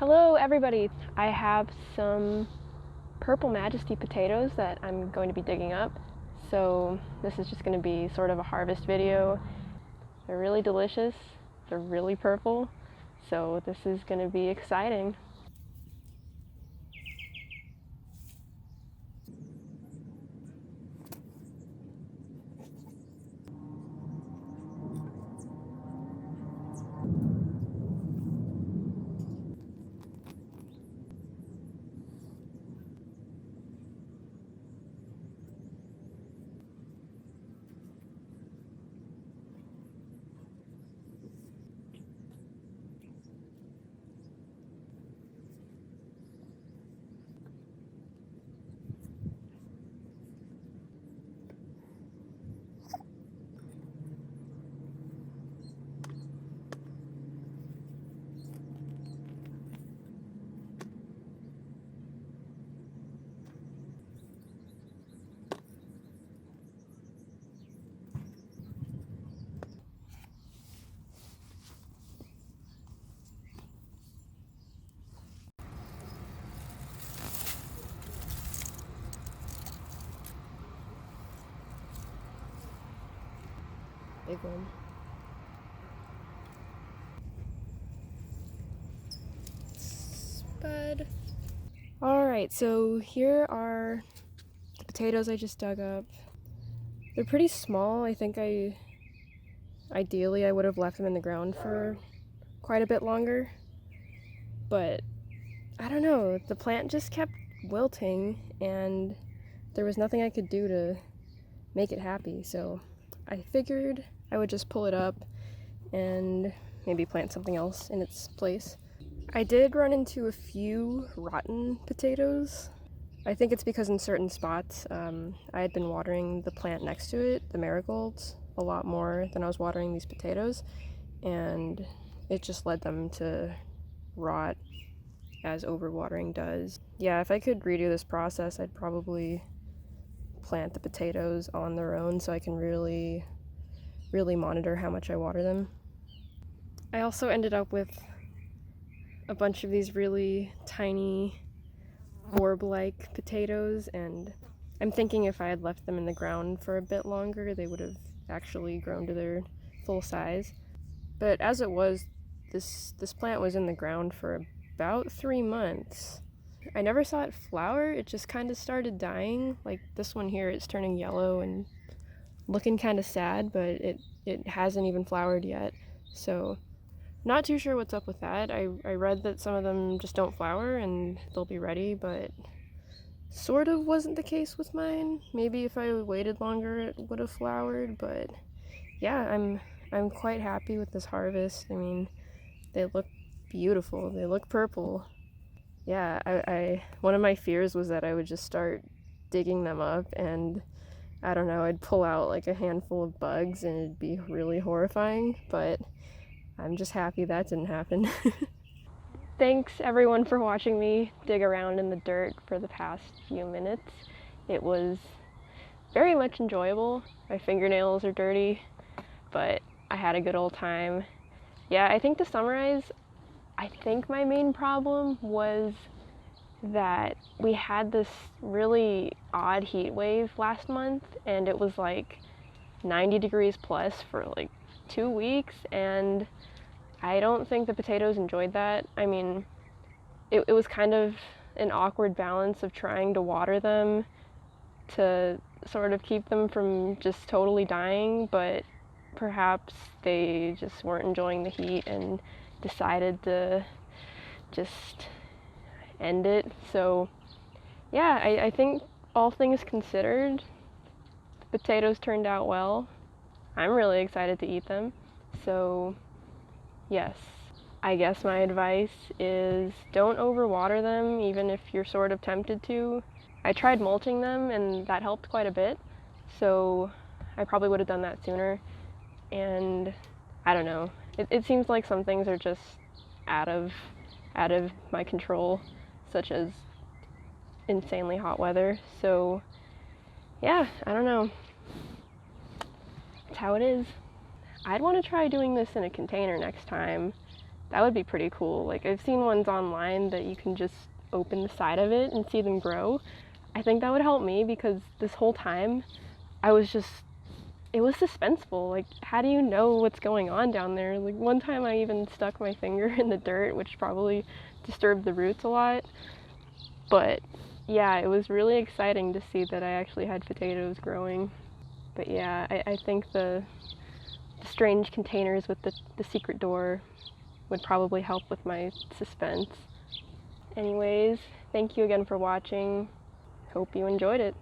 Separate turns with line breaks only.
Hello everybody! I have some Purple Majesty potatoes that I'm going to be digging up. So this is just going to be sort of a harvest video. They're really delicious, they're really purple, so this is going to be exciting. Big one. Spud. Alright, so here are the potatoes I just dug up. They're pretty small. I think ideally I would have left them in the ground for quite a bit longer, but I don't know, the plant just kept wilting and there was nothing I could do to make it happy, so I figured I would just pull it up and maybe plant something else in its place. I did run into a few rotten potatoes. I think it's because in certain spots I had been watering the plant next to it, the marigolds, a lot more than I was watering these potatoes, and it just led them to rot as overwatering does. Yeah, if I could redo this process, I'd probably plant the potatoes on their own so I can really monitor how much I water them. I also ended up with a bunch of these really tiny orb-like potatoes, and I'm thinking if I had left them in the ground for a bit longer, they would have actually grown to their full size. But as it was, this plant was in the ground for about 3 months. I never saw it flower, it just kind of started dying. Like this one here, it's turning yellow and looking kind of sad, but it hasn't even flowered yet. So not too sure what's up with that. I read that some of them just don't flower and they'll be ready, but sort of wasn't the case with mine. Maybe if I waited longer it would have flowered, but yeah, I'm quite happy with this harvest. I mean, they look beautiful. They look purple. Yeah, I one of my fears was that I would just start digging them up and I don't know, I'd pull out like a handful of bugs and it'd be really horrifying, but I'm just happy that didn't happen. Thanks everyone for watching me dig around in the dirt for the past few minutes. It was very much enjoyable. My fingernails are dirty, but I had a good old time. Yeah, I think to summarize, I think my main problem was that we had this really odd heat wave last month and it was like 90 degrees plus for like 2 weeks, and I don't think the potatoes enjoyed that. I mean, it was kind of an awkward balance of trying to water them to sort of keep them from just totally dying, but perhaps they just weren't enjoying the heat and decided to just end it. So yeah, I think all things considered, the potatoes turned out well. I'm really excited to eat them. So yes, I guess my advice is don't overwater them even if you're sort of tempted to. I tried mulching them and that helped quite a bit, so I probably would have done that sooner. And I don't know, it seems like some things are just out of my control, such as insanely hot weather. So yeah, I don't know. It's how it is. I'd want to try doing this in a container next time. That would be pretty cool. Like, I've seen ones online that you can just open the side of it and see them grow. I think that would help me because this whole time I was just, it was suspenseful. Like, how do you know what's going on down there? Like, one time I even stuck my finger in the dirt, which probably disturbed the roots a lot. But yeah, it was really exciting to see that I actually had potatoes growing. But yeah, I think the strange containers with the secret door would probably help with my suspense. Anyways, thank you again for watching. Hope you enjoyed it.